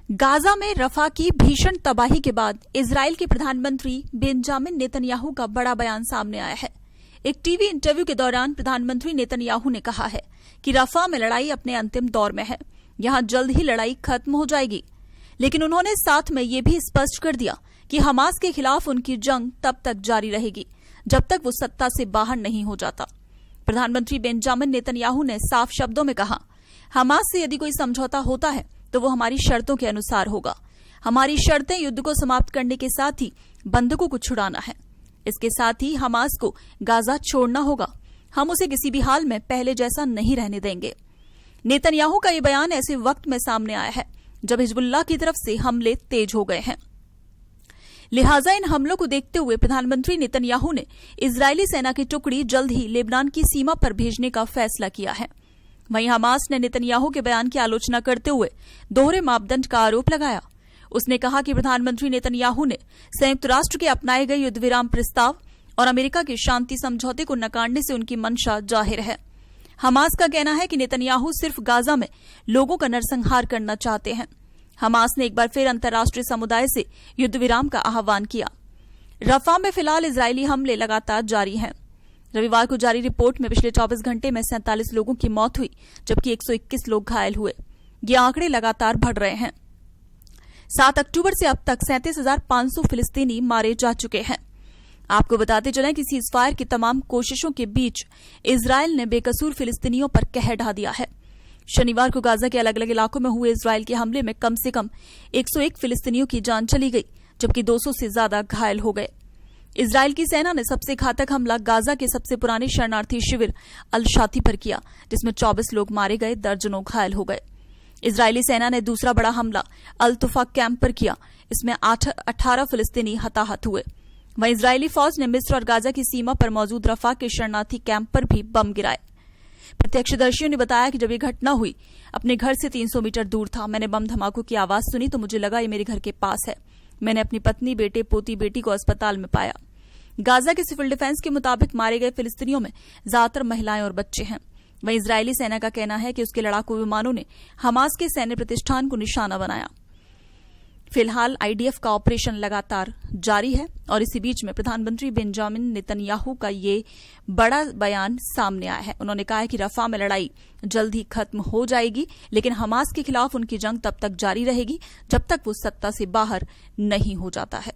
Gaza में रफा की भीषण तबाही के बाद इजराइल के प्रधानमंत्री बेंजामिन नेतन्याहू का बड़ा बयान सामने आया है। एक टीवी इंटरव्यू के दौरान प्रधानमंत्री नेतन्याहू ने कहा है कि रफा में लड़ाई अपने अंतिम दौर में है, यहां जल्द ही लड़ाई खत्म हो जाएगी। लेकिन उन्होंने साथ में ये भी स्पष्ट कर दिया कि हमास के खिलाफ उनकी जंग तब तक जारी रहेगी जब तक वो सत्ता से बाहर नहीं हो जाता। प्रधानमंत्री बेंजामिन नेतन्याहू ने साफ शब्दों में कहा, हमास से यदि कोई समझौता होता है तो वो हमारी शर्तों के अनुसार होगा। हमारी शर्तें युद्ध को समाप्त करने के साथ ही बंधकों को छुड़ाना है। इसके साथ ही हमास को गाजा छोड़ना होगा। हम उसे किसी भी हाल में पहले जैसा नहीं रहने देंगे। नेतन्याहू का ये बयान ऐसे वक्त में सामने आया है जब हिजबुल्लाह की तरफ से हमले तेज हो गए हैं। लिहाजा इन हमलों को देखते हुए प्रधानमंत्री नेतन्याहू ने इजरायली सेना की टुकड़ी जल्द ही लेबनान की सीमा पर भेजने का फैसला किया है। वहीं हमास ने नेतन्याहू के बयान की आलोचना करते हुए दोहरे मापदंड का आरोप लगाया। उसने कहा कि प्रधानमंत्री नेतन्याहू ने संयुक्त राष्ट्र के अपनाए गए युद्ध विराम प्रस्ताव और अमेरिका के शांति समझौते को नकारने से उनकी मंशा जाहिर है। हमास का कहना है कि नेतन्याहू सिर्फ गाजा में लोगों का नरसंहार करना चाहते हैं। हमास ने एक बार फिर अंतर्राष्ट्रीय समुदाय से युद्ध विराम का आह्वान किया। रफा में फिलहाल इजरायली हमले लगातार जारी हैं। रविवार को जारी रिपोर्ट में पिछले 24 घंटे में 47 लोगों की मौत हुई, जबकि 121 लोग घायल हुए। ये आंकड़े लगातार बढ़ रहे हैं। 7 अक्टूबर से अब तक 37,500 फिलिस्तीनी मारे जा चुके हैं। आपको बताते चलें कि सीजफायर की तमाम कोशिशों के बीच इजरायल ने बेकसूर फिलिस्तीनियों पर कहर ढा दिया है। शनिवार को गाजा के अलग अलग इलाकों में हुए इजरायल के हमले में कम से कम 101 फिलिस्तीनियों की जान चली गई, जबकि 200 से ज्यादा घायल हो गए। इजरायल की सेना ने सबसे घातक हमला गाजा के सबसे पुराने शरणार्थी शिविर अल शाती पर किया, जिसमें 24 लोग मारे गए, दर्जनों घायल हो गए। इजरायली सेना ने दूसरा बड़ा हमला अल तुफा कैंप पर किया। इसमें 18 फिलिस्तीनी हताहत हुए। वहीं इजरायली फौज ने मिस्र और गाजा की सीमा पर मौजूद रफा के शरणार्थी कैंप पर भी बम गिराए। प्रत्यक्षदर्शियों ने बताया कि जब ये घटना हुई, अपने घर से 300 मीटर दूर था। मैंने बम धमाकों की आवाज सुनी तो मुझे लगा ये मेरे घर के पास है। मैंने अपनी पत्नी, बेटे, पोती, बेटी को अस्पताल में पाया। गाजा के सिविल डिफेंस के मुताबिक मारे गए फिलिस्तीनियों में ज्यादातर महिलाएं और बच्चे हैं। वहीं इजरायली सेना का कहना है कि उसके लड़ाकू विमानों ने हमास के सैन्य प्रतिष्ठान को निशाना बनाया। फिलहाल आईडीएफ का ऑपरेशन लगातार जारी है और इसी बीच में प्रधानमंत्री बेंजामिन नेतन्याहू का ये बड़ा बयान सामने आया है। उन्होंने कहा है कि रफा में लड़ाई जल्द ही खत्म हो जाएगी, लेकिन हमास के खिलाफ उनकी जंग तब तक जारी रहेगी जब तक वो सत्ता से बाहर नहीं हो जाता है।